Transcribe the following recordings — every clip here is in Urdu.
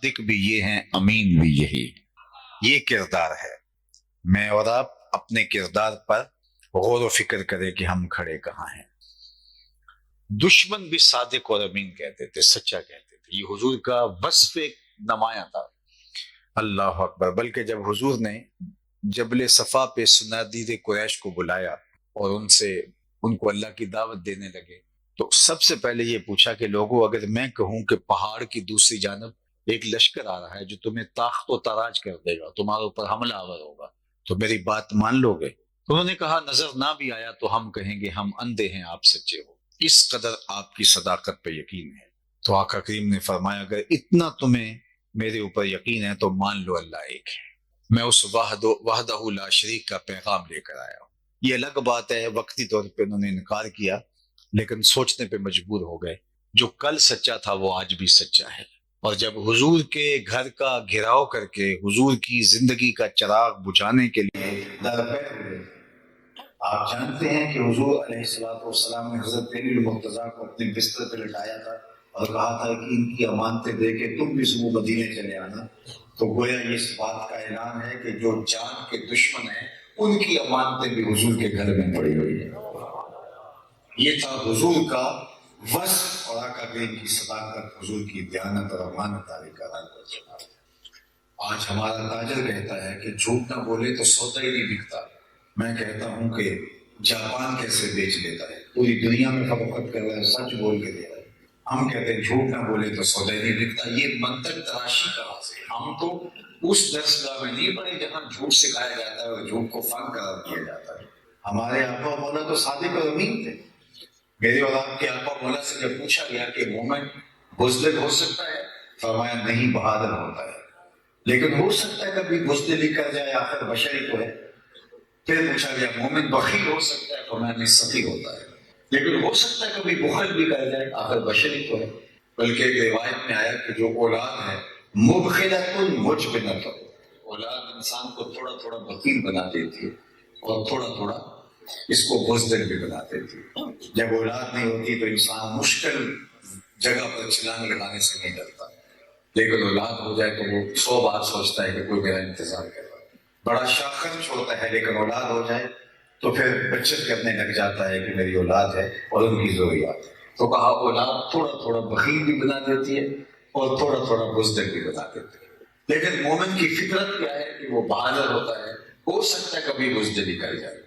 صادق بھی یہ ہیں، امین بھی یہی۔ یہ کردار ہے۔ میں اور آپ اپنے کردار پر غور و فکر کریں کہ ہم کھڑے کہاں ہیں۔ دشمن بھی صادق اور امین کہتے تھے، سچا کہتے تھے۔ یہ حضور کا وصف ایک نمایاں تھا۔ اللہ اکبر۔ بلکہ جب حضور نے جبل صفا پہ صنادید قریش کو بلایا اور ان کو اللہ کی دعوت دینے لگے، تو سب سے پہلے یہ پوچھا کہ لوگوں، اگر میں کہوں کہ پہاڑ کی دوسری جانب ایک لشکر آ رہا ہے جو تمہیں تاخت و تاراج کر دے گا، تمہارے اوپر حملہ آور ہوگا، تو میری بات مان لو گے؟ انہوں نے کہا نظر نہ بھی آیا تو ہم کہیں گے ہم اندھے ہیں، آپ سچے ہو۔ اس قدر آپ کی صداقت پہ یقین ہے۔ تو آقا کریم نے فرمایا اگر اتنا تمہیں میرے اوپر یقین ہے تو مان لو اللہ ایک ہے۔ میں اس وحدہ لا شریک کا پیغام لے کر آیا ہوں۔ یہ الگ بات ہے، وقتی طور پہ انہوں نے انکار کیا، لیکن سوچنے پہ مجبور ہو گئے۔ جو کل سچا تھا وہ آج بھی سچا ہے۔ اور جب حضور کے گھر کا گھیراؤ کر کے حضور کی زندگی کا چراغ بجھانے کے لیے درپے ہوئے، آپ جانتے ہیں کہ حضور علیہ السلام نے حضرت علی المرتضیٰ کو اپنے بستر پہ لٹایا تھا اور کہا تھا کہ ان کی امانتیں دے کے تم بھی صبح مدینے چلے آنا۔ تو گویا یہ اس بات کا اعلان ہے کہ جو جان کے دشمن ہیں ان کی امانتیں بھی حضور کے گھر میں پڑی ہوئی ہیں۔ یہ تھا حضور کا وصف اور آقا کریم کی صداقت، حضور کی دیانت اور امانت داری کا رنگ۔ آج ہمارا تاجر کہتا ہے کہ جھوٹ نہ بولے تو سودا ہی نہیں بکتا۔ میں کہتا ہوں کہ جاپان کیسے بیچ لیتا ہے، پوری دنیا میں فروخت کر رہا ہے، سچ بول کے دے رہا ہے۔ ہم کہتے ہیں جھوٹ نہ بولے تو سودا ہی نہیں بکتا۔ یہ منطق تراشی کہاں سے؟ ہم تو اس درسگاہ میں نہیں پڑھے جہاں جھوٹ سکھایا جاتا ہے اور جھوٹ کو فن قرار دیا جاتا ہے۔ ہمارے آقا مولا تو صادق اور امین تھے۔ میرے اور آپ کے آقا مولا سے جب پوچھا گیا کہ مومن بزدل ہو سکتا ہے، فرمایا نہیں، بہادر ہوتا ہے، لیکن ہو سکتا ہے کبھی بزدلی کر جائے، آخر بشری تو ہے۔ پھر پوچھا گیا مومن بخیل ہو سکتا ہے، فرمایا نہیں، سخی ہوتا ہے، لیکن ہو سکتا ہے کبھی بخل بھی کر جائے، آخر بشری تو ہے۔ بلکہ ایک روایت میں آیا کہ جو اولاد ہے مبخلۃ مجبنۃ، اولاد انسان کو تھوڑا تھوڑا بخیل بنا دیتی ہے اور تھوڑا تھوڑا اس کو بزدل بھی بنا دیتی ہے۔ جب اولاد نہیں ہوتی تو انسان مشکل جگہ پر چھلانگ لگانے سے نہیں ڈرتا، لیکن اولاد ہو جائے تو وہ 100 بار سوچتا ہے کہ کوئی میرا انتظار کر رہا ہے۔ بڑا شاہ خرچ ہوتا ہے، لیکن اولاد ہو جائے تو پھر بچت کرنے لگ جاتا ہے کہ میری اولاد ہے اور ان کی ضروریات ہے۔ تو کہا اولاد تھوڑا تھوڑا بخیل بھی بنا دیتی ہے اور تھوڑا تھوڑا بزدل بھی بنا دیتی ہے، لیکن مومن کی فطرت کیا ہے کہ وہ بہادر ہوتا ہے، ہو سکتا ہے کبھی بزدلی کر جائے۔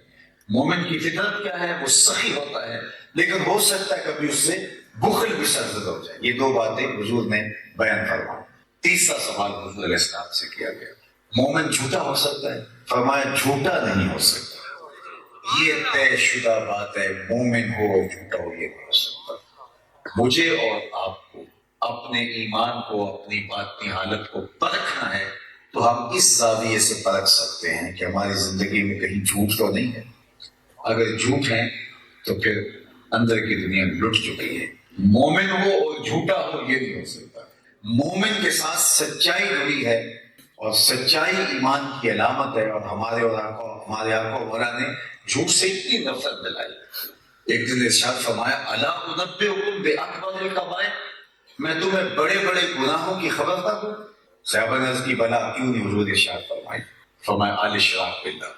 مومن کی فطرت کیا ہے؟ وہ سخی ہوتا ہے، لیکن ہو سکتا ہے کبھی اس سے بخل بھی سرزد ہو جائے۔ یہ دو باتیں حضور نے بیان فرمائی۔ تیسرا سوال حضور علیہ السلام سے کیا گیا، مومن جھوٹا ہو سکتا ہے؟ فرمایا جھوٹا نہیں ہو سکتا۔ یہ طے شدہ بات ہے، مومن ہو اور جھوٹا ہو یہ نہیں ہو سکتا۔ مجھے اور آپ کو اپنے ایمان کو، اپنی باطنی حالت کو پرکھنا ہے تو ہم اس زاویے سے پرکھ سکتے ہیں کہ ہماری زندگی میں کہیں جھوٹ تو نہیں ہے۔ اگر جھوٹ ہے تو پھر اندر کی دنیا لٹ چکی ہے۔ مومن ہو اور جھوٹا ہو یہ نہیں ہو سکتا۔ مومن کے ساتھ سچائی جڑی ہے اور سچائی ایمان کی علامت ہے، اور ہمارے آقا مولا نے جھوٹ سے اتنی نفرت دلائی۔ ایک دن ارشاد فرمایا الا انبئکم باکبر الکبائر، میں تمہیں بڑے بڑے گناہوں کی خبر نہ دوں؟ صحابہ نے عرض کی بلا، کیوں نہیں؟ حضور ارشاد فرمایا الاشراک باللہ،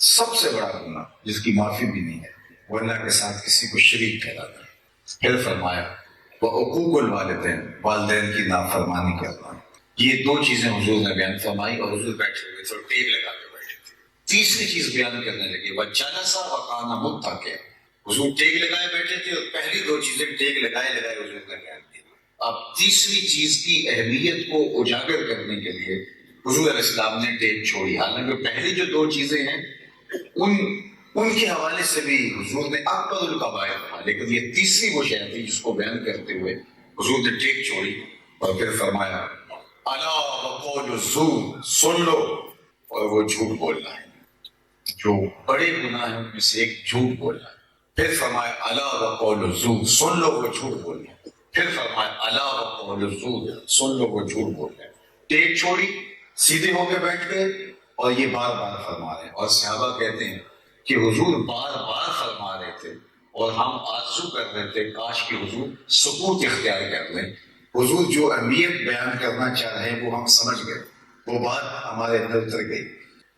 سب سے بڑا گناہ جس کی معافی بھی نہیں ہے وہ اللہ کے ساتھ کسی کو شریک ٹھہرانا۔ پھر فرمایا وعقوق الوالدین، والدین کی نافرمانی کرنا۔ یہ دو چیزیں حضور نے بیان فرمائی، اور حضور بیٹھے ہوئے تھے اور ٹیک لگا کے بیٹھے تھے۔ تیسری چیز بیان کرنے لگے وجلس وکان متکئا، حضور ٹیک لگائے بیٹھے تھے اور پہلی دو چیزیں ٹیک لگائے حضور نے بیان کی۔ اب تیسری چیز کی اہمیت کو اجاگر کرنے کے لیے حضور علیہ السلام نے ٹیک چھوڑی، حالانکہ پہلی جو دو چیزیں ہیں ان کے حوالے سے بھی حضور نے اکبر الکبائر کہا، لیکن یہ تیسری وہ شے تھی جس کو بیان کرتے ہوئے حضور نے ٹیک چھوڑی اور پھر فرمایا الا وقول الزور، سن لو، اور وہ جھوٹ بولنا ہے۔ جو بڑے گناہ ہیں ان میں سے ایک جھوٹ بولنا ہے۔ پھر فرمایا الا وقول الزور، سن لو وہ جھوٹ بولنا ہے۔ پھر فرمایا الا وقول الزور، سن لو وہ جھوٹ بولنا ہے۔ ٹیک چھوڑی، سیدھے ہو کے بیٹھ گئے اور یہ بار بار فرما رہے ہیں، اور صحابہ کہتے ہیں کہ حضور بار بار فرما رہے تھے اور ہم آرزو کر رہے تھے کاش کہ حضور سکوت اختیار کر لیں حضور جو اہمیت بیان کرنا چاہ رہے ہیں وہ ہم سمجھ گئے، وہ بات ہمارے اندر اتر گئی،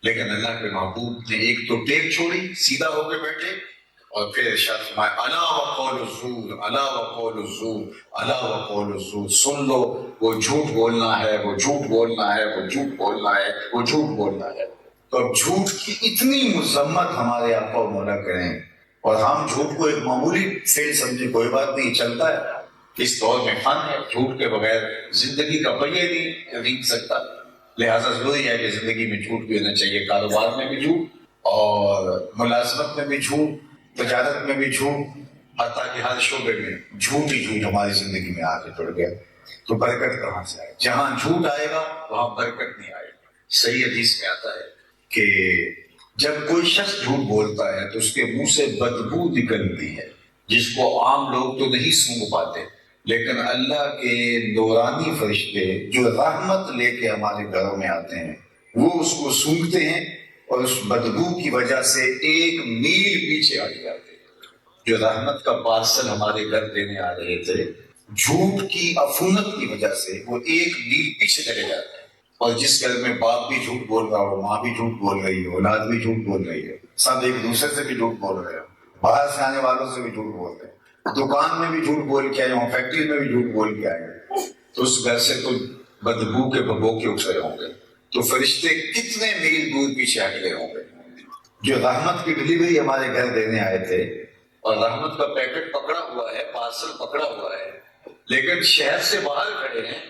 لیکن اللہ کے محبوب نے ایک تو ٹیک چھوڑی، سیدھا ہو کے بیٹھے، اور پھر ارشاد فرمایا الا وقول الزور، الا وقول الزور، الا وقول الزور، سن لو وہ جھوٹ بولنا ہے، وہ جھوٹ بولنا ہے، وہ جھوٹ بولنا ہے، وہ جھوٹ بولنا ہے۔ تو اب جھوٹ کی اتنی مذمت ہمارے آقا و مولا کریں اور ہم جھوٹ کو ایک معمولی فعل سمجھے، کوئی بات نہیں، چلتا ہے، اس دور میں فن ہے، جھوٹ کے بغیر زندگی کا پہیہ نہیں رینگ سکتا، لہٰذا ضروری ہے کہ زندگی میں جھوٹ بھی ہونا چاہیے، کاروبار میں بھی جھوٹ اور ملازمت میں بھی جھوٹ، تجارت میں بھی جھوٹ، حتیٰ کہ ہر شعبے میں جھوٹ ہی جھوٹ ہماری زندگی میں آ کے جڑ گیا، تو برکت کہاں سے آئے؟ جہاں جھوٹ آئے گا وہاں برکت نہیں آئے گا۔ صحیح حدیث میں آتا ہے کہ جب کوئی شخص جھوٹ بولتا ہے تو اس کے منہ سے بدبو نکلتی ہے، جس کو عام لوگ تو نہیں سونگھ پاتے، لیکن اللہ کے نورانی فرشتے جو رحمت لے کے ہمارے گھروں میں آتے ہیں وہ اس کو سونگھتے ہیں اور اس بدبو کی وجہ سے 1 میل پیچھے ہٹ جاتے ہیں۔ جو رحمت کا پارسل ہمارے گھر دینے آ رہے تھے، جھوٹ کی عفونت کی وجہ سے وہ 1 میل پیچھے چلے جاتے ہیں۔ اور جس گھر میں باپ بھی جھوٹ بول رہا ہو، ماں بھی جھوٹ بول رہی ہے، اولاد بھی جھوٹ بول رہی ہے، سب ایک دوسرے سے بھی جھوٹ بول رہے ہیں، باہر سے آنے والوں سے بھی جھوٹ بول رہے ہیں، دکان میں بھی جھوٹ بول کے آئے ہوں، فیکٹری میں بھی جھوٹ بول کے آئے ہیں، تو اس گھر سے تو بدبو کے بھبوکے اٹھ رہے ہوں گے، تو فرشتے کتنے میل دور پیچھے ہٹ گئے ہوں گے۔ جو رحمت کی ڈلیوری ہمارے گھر دینے آئے تھے اور رحمت کا پیکٹ پکڑا ہوا ہے، پارسل پکڑا ہوا ہے، لیکن شہر سے باہر کھڑے ہیں،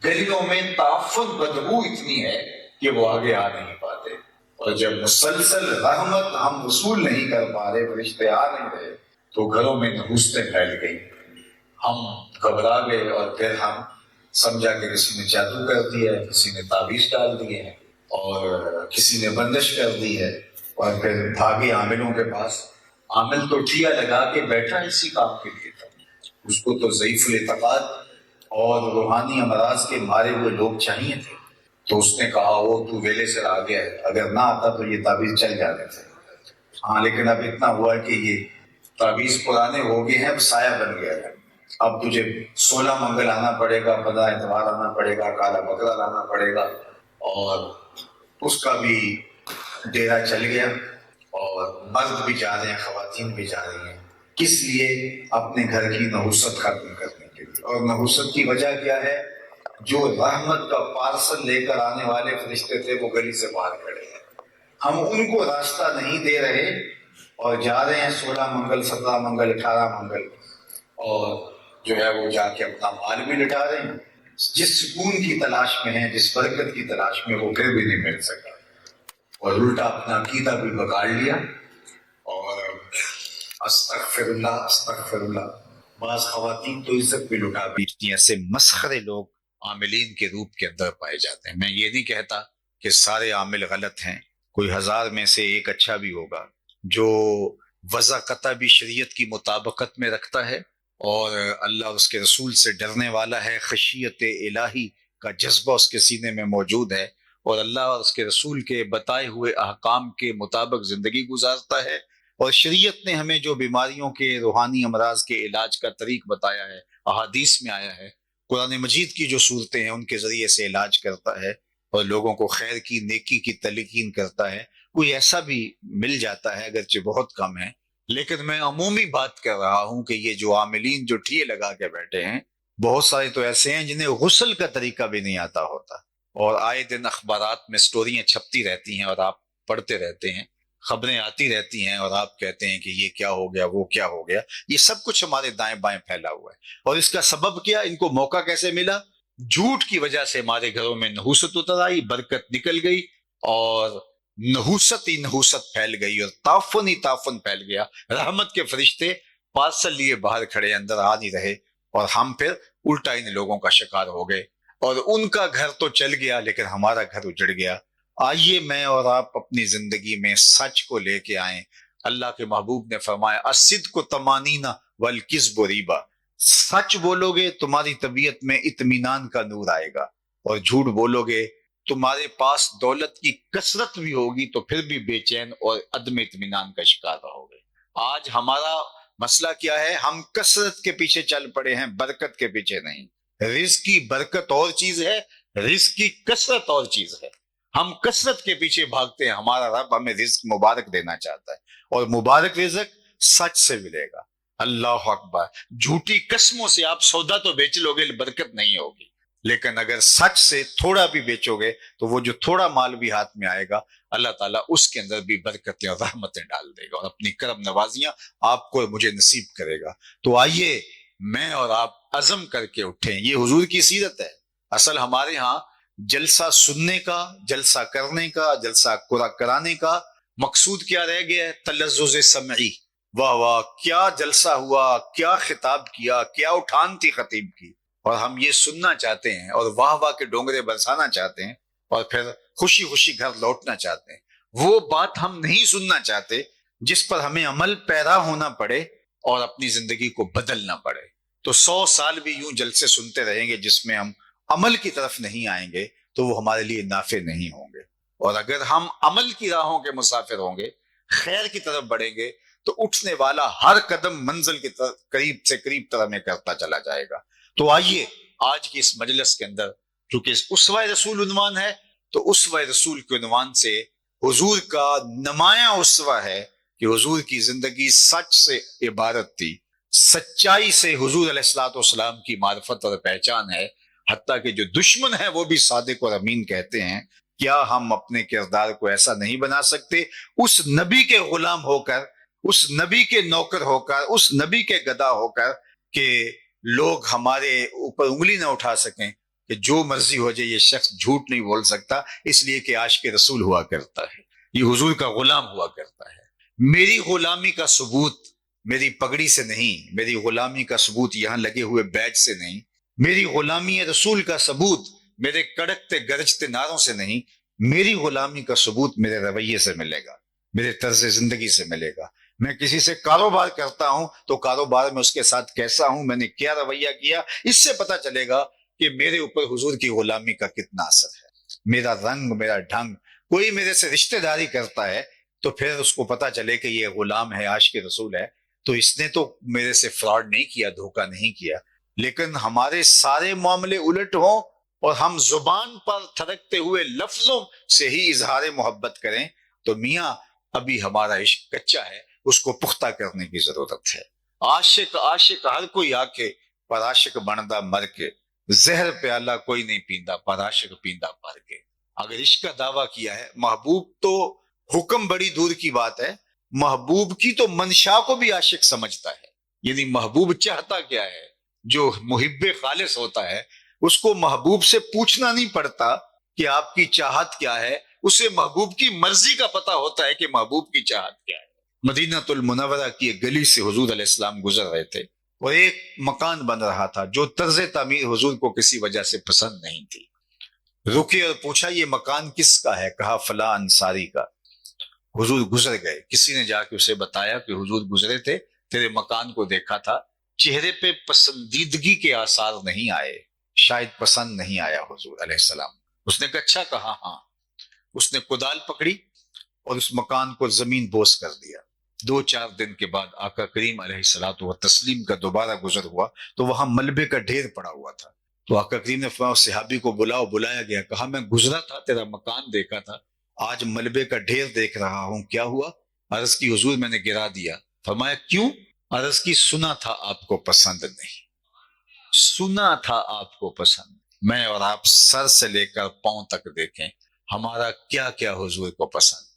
گلیوں میں تعفن بدبو اتنی ہے کہ وہ آگے آ نہیں پاتے، اور جب مسلسل رحمت ہم وصول نہیں کر پا رہے، فرشتے آ نہیں رہے، تو گھروں میں نحوستیں پھیل گئی، ہم گھبرا گئے، اور پھر ہم سمجھا کہ کسی نے جادو کر دیا ہے، کسی نے تعویذ ڈال دیے ہیں، اور کسی نے بندش کر دی ہے، اور پھر بھاگے عاملوں کے پاس۔ عامل تو ٹھیا لگا کے بیٹھا اسی کام کے لیے تھا، اس کو تو ضعیف الاعتقاد اور روحانی امراض کے مارے ہوئے لوگ چاہیے تھے، تو اس نے کہا وہ تو ویلے سے آ گیا ہے، اگر نہ آتا تو یہ تعویذ چل جاتے تھے۔ ہاں لیکن اب اتنا ہوا کہ یہ تعویذ پرانے ہو گئے ہیں، اب سایہ بن گیا ہے، اب تجھے 16 منگل آنا پڑے گا، 15 اتوار آنا پڑے گا، کالا بکرا لانا پڑے گا، اور اس کا بھی ڈیرا چل گیا، اور مرد بھی جا رہے ہیں، خواتین بھی جا رہی ہیں، کس لیے؟ اپنے گھر کی نحوست ختم کرنے کے لیے۔ اور نحوست کی وجہ کیا ہے؟ جو رحمت کا پارسل لے کر آنے والے فرشتے تھے وہ گلی سے باہر کھڑے ہیں، ہم ان کو راستہ نہیں دے رہے اور جا رہے ہیں 16 منگل، 17 منگل، 18 منگل، اور جو ہے وہ جا کے اپنا مال بھی لٹا رہے ہیں، جس سکون کی تلاش میں ہیں، جس برکت کی تلاش میں، وہ پھر بھی نہیں مل سکا، اور الٹا اپنا عقیدہ بھی بگاڑ لیا، اور استغفر اللہ استغفر اللہ، بعض خواتین تو عزت بھی لٹا بیچتی ہیں، ایسے مسخرے لوگ عاملین کے روپ کے اندر پائے جاتے ہیں۔ میں یہ نہیں کہتا کہ سارے عامل غلط ہیں، کوئی 1000 میں سے ایک اچھا بھی ہوگا جو وضع قطع بھی شریعت کی مطابقت میں رکھتا ہے اور اللہ اور اس کے رسول سے ڈرنے والا ہے، خشیت الہی کا جذبہ اس کے سینے میں موجود ہے، اور اللہ اور اس کے رسول کے بتائے ہوئے احکام کے مطابق زندگی گزارتا ہے، اور شریعت نے ہمیں جو بیماریوں کے، روحانی امراض کے علاج کا طریق بتایا ہے، احادیث میں آیا ہے، قرآن مجید کی جو صورتیں ہیں ان کے ذریعے سے علاج کرتا ہے اور لوگوں کو خیر کی، نیکی کی تلقین کرتا ہے۔ کوئی ایسا بھی مل جاتا ہے، اگرچہ بہت کم ہے، لیکن میں عمومی بات کر رہا ہوں کہ یہ جو عاملین جو ٹھیے لگا کے بیٹھے ہیں، بہت سارے تو ایسے ہیں جنہیں غسل کا طریقہ بھی نہیں آتا ہوتا، اور آئے دن اخبارات میں سٹوریاں چھپتی رہتی ہیں اور آپ پڑھتے رہتے ہیں، خبریں آتی رہتی ہیں اور آپ کہتے ہیں کہ یہ کیا ہو گیا، وہ کیا ہو گیا۔ یہ سب کچھ ہمارے دائیں بائیں پھیلا ہوا ہے، اور اس کا سبب کیا؟ ان کو موقع کیسے ملا؟ جھوٹ کی وجہ سے ہمارے گھروں میں نحوست اتر آئی، برکت نکل گئی، اور نحوست ہی نحوست پھیل گئی، اور تعفن ہی تعفن پھیل گیا۔ رحمت کے فرشتے پارسل لیے باہر کھڑے، اندر آ نہیں رہے، اور ہم پھر الٹا ان لوگوں کا شکار ہو گئے، اور ان کا گھر تو چل گیا لیکن ہمارا گھر اجڑ گیا۔ آئیے میں اور آپ اپنی زندگی میں سچ کو لے کے آئیں۔ اللہ کے محبوب نے فرمایا الصدق طمانینہ والکذب ریبہ، سچ بولو گے تمہاری طبیعت میں اطمینان کا نور آئے گا، اور جھوٹ بولو گے تمہارے پاس دولت کی کثرت بھی ہوگی تو پھر بھی بے چین اور عدم اطمینان کا شکار رہو گے۔ آج ہمارا مسئلہ کیا ہے؟ ہم کثرت کے پیچھے چل پڑے ہیں، برکت کے پیچھے نہیں۔ رزق کی برکت اور چیز ہے، رزق کی کثرت اور چیز ہے۔ ہم کثرت کے پیچھے بھاگتے ہیں، ہمارا رب ہمیں رزق مبارک دینا چاہتا ہے، اور مبارک رزق سچ سے ملے گا۔ اللہ اکبر۔ جھوٹی قسموں سے آپ سودا تو بیچ لو گے، برکت نہیں ہوگی، لیکن اگر سچ سے تھوڑا بھی بیچو گے تو وہ جو تھوڑا مال بھی ہاتھ میں آئے گا، اللہ تعالیٰ اس کے اندر بھی برکتیں اور رحمتیں ڈال دے گا، اور اپنی کرم نوازیاں آپ کو مجھے نصیب کرے گا۔ تو آئیے میں اور آپ عزم کر کے اٹھیں، یہ حضور کی سیرت ہے۔ اصل ہمارے ہاں جلسہ سننے کا، جلسہ کرنے کا، جلسہ کرانے کا مقصود کیا رہ گیا ہے؟ تلذذ سمعی۔ واہ واہ، کیا جلسہ ہوا، کیا خطاب کیا، کیا اٹھان تھی خطیب کی، اور ہم یہ سننا چاہتے ہیں اور واہ واہ کے ڈونگرے برسانا چاہتے ہیں، اور پھر خوشی خوشی گھر لوٹنا چاہتے ہیں۔ وہ بات ہم نہیں سننا چاہتے جس پر ہمیں عمل پیرا ہونا پڑے اور اپنی زندگی کو بدلنا پڑے۔ تو 100 سال بھی یوں جلسے سنتے رہیں گے جس میں ہم عمل کی طرف نہیں آئیں گے تو وہ ہمارے لیے نافع نہیں ہوں گے۔ اور اگر ہم عمل کی راہوں کے مسافر ہوں گے، خیر کی طرف بڑھیں گے، تو اٹھنے والا ہر قدم منزل کی طرف قریب سے قریب طرح میں کرتا چلا جائے گا۔ تو آئیے آج کی اس مجلس کے اندر، چونکہ اسوہ رسول عنوان ہے، تو اسوہ رسول کے عنوان سے حضور کا نمایاں اسوہ ہے کہ حضور کی زندگی سچ سے عبارت تھی، سچائی سے حضور علیہ الصلوۃ والسلام کی معرفت اور پہچان ہے۔ حتیٰ کہ جو دشمن ہیں وہ بھی صادق اور امین کہتے ہیں، کیا ہم اپنے کردار کو ایسا نہیں بنا سکتے اس نبی کے غلام ہو کر، اس نبی کے نوکر ہو کر، اس نبی کے گدا ہو کر، کہ لوگ ہمارے اوپر انگلی نہ اٹھا سکیں کہ جو مرضی ہو جائے یہ شخص جھوٹ نہیں بول سکتا، اس لیے کہ عاشق رسول ہوا کرتا ہے، یہ حضور کا غلام ہوا کرتا ہے۔ میری غلامی کا ثبوت میری پگڑی سے نہیں، میری غلامی کا ثبوت یہاں لگے ہوئے بیج سے نہیں، میری غلامی رسول کا ثبوت میرے کڑکتے گرجتے نعروں سے نہیں، میری غلامی کا ثبوت میرے رویے سے ملے گا، میرے طرز زندگی سے ملے گا۔ میں کسی سے کاروبار کرتا ہوں تو کاروبار میں اس کے ساتھ کیسا ہوں، میں نے کیا رویہ کیا، اس سے پتہ چلے گا کہ میرے اوپر حضور کی غلامی کا کتنا اثر ہے۔ میرا رنگ، میرا ڈھنگ، کوئی میرے سے رشتہ داری کرتا ہے تو پھر اس کو پتہ چلے کہ یہ غلام ہے، عاشق رسول ہے، تو اس نے تو میرے سے فراڈ نہیں کیا، دھوکہ نہیں کیا۔ لیکن ہمارے سارے معاملے الٹ ہوں اور ہم زبان پر تھرکتے ہوئے لفظوں سے ہی اظہار محبت کریں، تو میاں ابھی ہمارا عشق کچا ہے، اس کو پختہ کرنے کی ضرورت ہے۔ عاشق عاشق ہر کوئی آکے، پر عاشق بندا مر کے، زہر پیالہ کوئی نہیں پیندا، پر عاشق پیندا مر کے۔ اگر عشق کا دعویٰ کیا ہے، محبوب تو حکم بڑی دور کی بات ہے، محبوب کی تو منشا کو بھی عاشق سمجھتا ہے، یعنی محبوب چاہتا کیا ہے۔ جو محب خالص ہوتا ہے اس کو محبوب سے پوچھنا نہیں پڑتا کہ آپ کی چاہت کیا ہے، اسے محبوب کی مرضی کا پتہ ہوتا ہے کہ محبوب کی چاہت کیا ہے۔ مدینہ المنورہ کی ایک گلی سے حضور علیہ السلام گزر رہے تھے اور ایک مکان بن رہا تھا جو طرز تعمیر حضور کو کسی وجہ سے پسند نہیں تھی۔ رکے اور پوچھا یہ مکان کس کا ہے؟ کہا فلاں انصاری کا۔ حضور گزر گئے، کسی نے جا کے اسے بتایا کہ حضور گزرے تھے، تیرے مکان کو دیکھا تھا، چہرے پہ پسندیدگی کے آثار نہیں آئے، شاید پسند نہیں آیا حضور علیہ السلام۔ اس نے کہا اچھا، کہا ہاں۔ اس نے کدال پکڑی اور اس مکان کو زمین بوس کر دیا۔ 2-4 دن کے بعد آقا کریم علیہ الصلوۃ والتسلیم کا دوبارہ گزر ہوا تو وہاں ملبے کا ڈھیر پڑا ہوا تھا۔ تو آقا کریم نے فرمایا صحابی کو بلاؤ، بلایا گیا، کہا میں گزرا تھا، تیرا مکان دیکھا تھا، آج ملبے کا ڈھیر دیکھ رہا ہوں، کیا ہوا؟ عرض کی حضور میں نے گرا دیا۔ فرمایا کیوں؟ عرض کی سنا تھا آپ کو پسند نہیں، سنا تھا آپ کو پسند۔ میں اور آپ سر سے لے کر پاؤں تک دیکھیں، ہمارا کیا کیا حضور کو پسند نہیں۔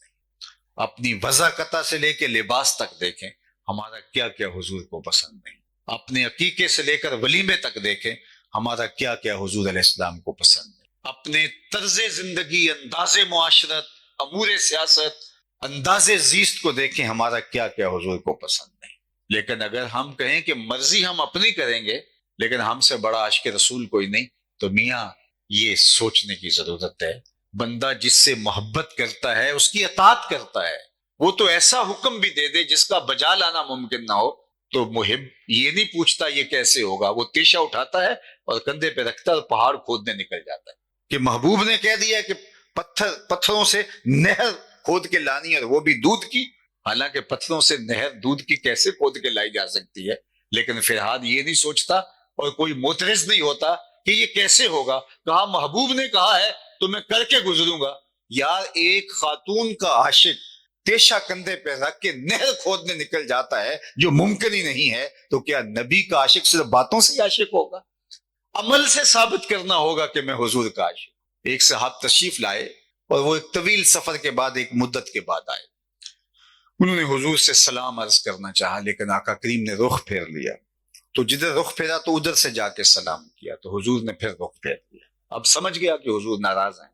اپنی وضاقتہ سے لے کے لباس تک دیکھیں، ہمارا کیا کیا حضور کو پسند نہیں۔ اپنے عقیقے سے لے کر ولیمے تک دیکھیں، ہمارا کیا کیا حضور علیہ السلام کو پسند نہیں۔ اپنے طرز زندگی، انداز معاشرت، امور سیاست، انداز زیست کو دیکھیں، ہمارا کیا کیا حضور کو پسند نہیں۔ لیکن اگر ہم کہیں کہ مرضی ہم اپنی کریں گے لیکن ہم سے بڑا عاشق رسول کوئی نہیں، تو میاں یہ سوچنے کی ضرورت ہے۔ بندہ جس سے محبت کرتا ہے اس کی اطاعت کرتا ہے، وہ تو ایسا حکم بھی دے دے جس کا بجا لانا ممکن نہ ہو، تو محب یہ نہیں پوچھتا یہ کیسے ہوگا، وہ تیشہ اٹھاتا ہے اور کندھے پہ رکھتا ہے اور پہاڑ کھودنے نکل جاتا ہے۔ کہ محبوب نے کہہ دیا کہ پتھروں سے نہر کھود کے لانی ہے، اور وہ بھی دودھ کی، حالانکہ پتھروں سے نہر دودھ کی کیسے کھود کے لائی جا سکتی ہے، لیکن فرحاد یہ نہیں سوچتا اور کوئی معترض نہیں ہوتا کہ یہ کیسے ہوگا؟ کہا محبوب نے کہا ہے تو میں کر کے گزروں گا۔ یار ایک خاتون کا عاشق تیشا کندھے پہ رکھ کے نہر کھودنے نکل جاتا ہے جو ممکن ہی نہیں ہے، تو کیا نبی کا عاشق صرف باتوں سے ہی عاشق ہوگا؟ عمل سے ثابت کرنا ہوگا کہ میں حضور کا عاشق۔ ایک صاحب تشریف لائے اور وہ ایک طویل سفر کے بعد ایک مدت کے بعد آئے۔ انہوں نے حضور سے سلام عرض کرنا چاہا، لیکن آقا کریم نے رخ پھیر لیا۔ تو جدھر رخ پھیرا تو ادھر سے جا کے سلام کیا، تو حضور نے پھر رخ پھیر لیا۔ اب سمجھ گیا کہ حضور ناراض ہیں،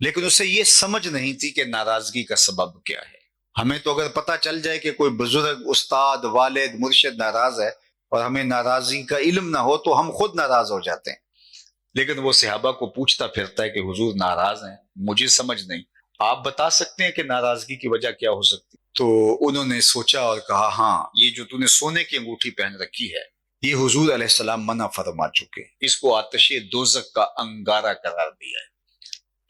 لیکن اسے یہ سمجھ نہیں تھی کہ ناراضگی کا سبب کیا ہے۔ ہمیں تو اگر پتہ چل جائے کہ کوئی بزرگ، استاد، والد، مرشد ناراض ہے اور ہمیں ناراضگی کا علم نہ ہو تو ہم خود ناراض ہو جاتے ہیں، لیکن وہ صحابہ کو پوچھتا پھرتا ہے کہ حضور ناراض ہیں، مجھے سمجھ نہیں، آپ بتا سکتے ہیں کہ ناراضگی کی وجہ کیا ہو سکتی؟ تو انہوں نے سوچا اور کہا ہاں، یہ جو تو نے سونے کی انگوٹھی پہن رکھی ہے یہ حضور علیہ السلام منع فرما چکے، اس کو آتش دوزخ کا انگارہ قرار دیا ہے،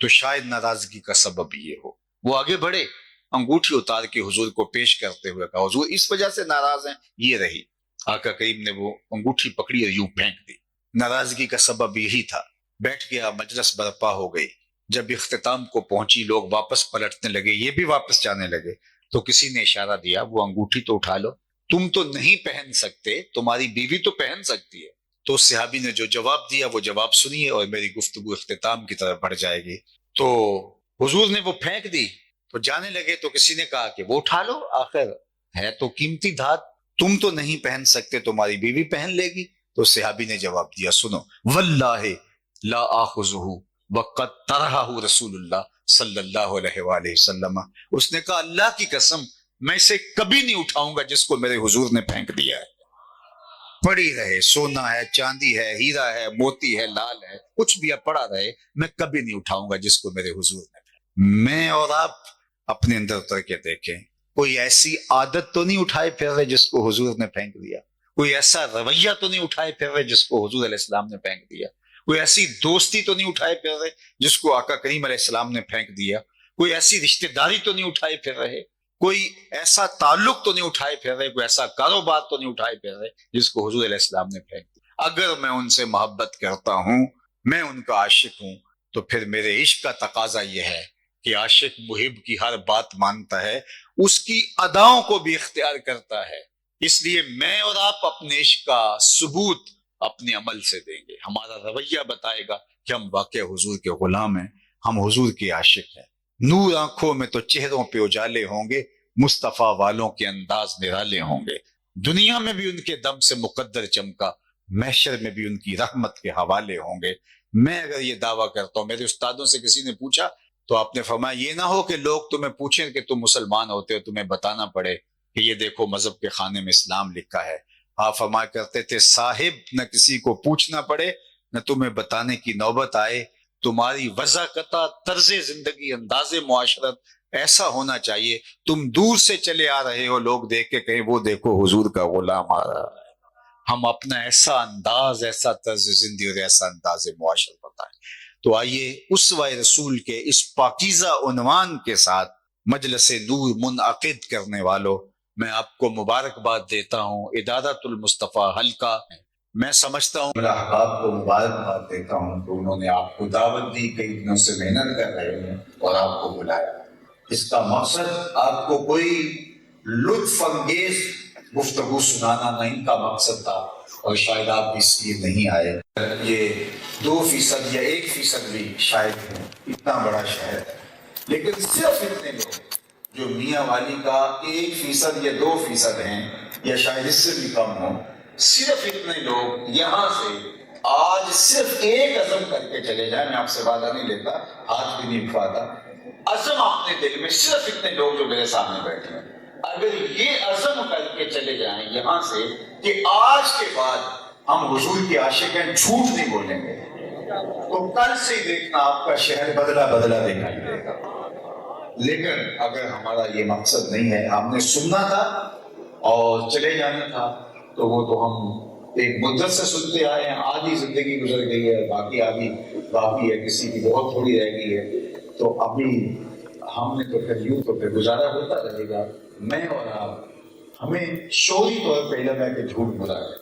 تو شاید ناراضگی کا سبب یہ ہو۔ وہ آگے بڑھے، انگوٹھی اتار کے حضور کو پیش کرتے ہوئے کہا حضور اس وجہ سے ناراض ہیں، یہ رہی۔ آقا کریم نے وہ انگوٹھی پکڑی اور یوں پھینک دی۔ ناراضگی کا سبب یہی تھا۔ بیٹھ گیا، مجلس برپا ہو گئی۔ جب اختتام کو پہنچی، لوگ واپس پلٹنے لگے، یہ بھی واپس جانے لگے، تو کسی نے اشارہ دیا وہ انگوٹھی تو اٹھا لو، تم تو نہیں پہن سکتے، تمہاری بیوی تو پہن سکتی ہے۔ تو صحابی نے جو جواب دیا وہ جواب سنیے اور میری گفتگو اختتام کی طرف بڑھ جائے گی۔ تو حضور نے وہ پھینک دی تو جانے لگے، تو کسی نے کہا کہ وہ اٹھا لو، آخر ہے تو قیمتی دھات، تم تو نہیں پہن سکتے، تمہاری بیوی پہن لے گی۔ تو صحابی نے جواب دیا سنو، واللہ لا آخذہ وقد طرحہ رسول اللہ صلی اللہ علیہ وآلہ وسلم، اس نے کہا اللہ کی قسم میں اسے کبھی نہیں اٹھاؤں گا جس کو میرے حضور نے پھینک دیا ہے، پڑی رہے، سونا ہے، چاندی ہے، ہیرا ہے، موتی ہے، لال ہے، کچھ بھی پڑا رہے، میں کبھی نہیں اٹھاؤں گا جس کو میرے حضور نے پھینک۔ میں اور آپ اپنے اندر اتر کے دیکھیں، کوئی ایسی عادت تو نہیں اٹھائے پھر رہے جس کو حضور نے پھینک دیا، کوئی ایسا رویہ تو نہیں اٹھائے پھر رہے جس کو حضور علیہ السلام نے پھینک دیا، کوئی ایسی دوستی تو نہیں اٹھائے پھر رہے جس کو آقا کریم علیہ السلام نے پھینک دیا، کوئی ایسی رشتہ داری تو نہیں اٹھائے پھر رہے، کوئی ایسا تعلق تو نہیں اٹھائے پھر رہے، کوئی ایسا کاروبار تو نہیں اٹھائے پھر رہے جس کو حضور علیہ السلام نے پھینک دیا۔ اگر میں ان سے محبت کرتا ہوں، میں ان کا عاشق ہوں، تو پھر میرے عشق کا تقاضا یہ ہے کہ عاشق محب کی ہر بات مانتا ہے، اس کی اداؤں کو بھی اختیار کرتا ہے۔ اس لیے میں اور آپ اپنے عشق کا ثبوت اپنے عمل سے دیں گے، ہمارا رویہ بتائے گا کہ ہم واقع حضور کے غلام ہیں، ہم حضور کے عاشق ہیں۔ نور آنکھوں میں تو چہروں پہ اجالے ہوں گے، مصطفیٰ والوں کے انداز نرالے ہوں گے، دنیا میں بھی ان کے دم سے مقدر چمکا، محشر میں بھی ان کی رحمت کے حوالے ہوں گے۔ میں اگر یہ دعویٰ کرتا ہوں، میرے استادوں سے کسی نے پوچھا تو آپ نے فرمایا یہ نہ ہو کہ لوگ تمہیں پوچھیں کہ تم مسلمان ہوتے ہو، تمہیں بتانا پڑے کہ یہ دیکھو مذہب کے خانے میں اسلام لکھا ہے۔ آپ فرمایا کرتے تھے صاحب نہ کسی کو پوچھنا پڑے نہ تمہیں بتانے کی نوبت آئے، تمہاری وضاحت، طرز زندگی، انداز معاشرت ایسا ہونا چاہیے تم دور سے چلے آ رہے ہو، لوگ دیکھ کے کہیں وہ دیکھو حضور کا غلام آ رہا ہے۔ ہم اپنا ایسا انداز، ایسا طرز زندگی اور ایسا انداز معاشرت بتائیں۔ تو آئیے اسوہ رسول کے اس پاکیزہ عنوان کے ساتھ مجلس نور منعقد کرنے والوں، میں آپ کو مبارکباد دیتا ہوں۔ ادارۃ المصطفیٰ حلقہ، میں سمجھتا ہوں میرا احباب کو مبارکباد دیتا ہوں کہ انہوں نے آپ کو دعوت دی، کئی دنوں سے محنت کر رہے ہیں اور آپ کو بلایا۔ اس کا مقصد آپ کو کوئی لطف انگیز گفتگو سنانا نہ ان کا مقصد تھا، اور شاید آپ اس لیے نہیں آئے۔ یہ 2% یا 1% بھی شاید اتنا بڑا شہر ہے، لیکن صرف اتنے لوگ جو میاں والی کا 1% یا 2% ہیں، یا شاید اس سے بھی کم ہوں، صرف اتنے لوگ یہاں سے آج صرف ایک عزم کر کے چلے جائیں۔ میں آپ سے وعدہ نہیں لیتا، ہاتھ بھی نہیں اٹھاتا، عزم اپنے دل میں، صرف اتنے لوگ جو میرے سامنے بیٹھے ہیں، اگر یہ عزم کر کے چلے جائیں یہاں سے کہ آج کے بعد ہم حضور کے عاشق ہیں، جھوٹ نہیں بولیں گے، تو کل سے ہی دیکھنا آپ کا شہر بدلا بدلا دکھائی دے گا۔ لیکن اگر ہمارا یہ مقصد نہیں ہے، ہم نے سننا تھا اور چلے جانا تھا، تو وہ تو ہم ایک مدت سے سنتے آئے ہیں، آدھی زندگی گزر گئی ہے، باقی آدھی باقی ہے، کسی کی بہت تھوڑی رہ گئی ہے، تو ابھی ہم نے تو پھر یوں تو پھر گزارا ہوتا رہے گا۔ میں اور آپ، ہمیں شعوری طور پہ علم ہے کہ جھوٹ برا ہے،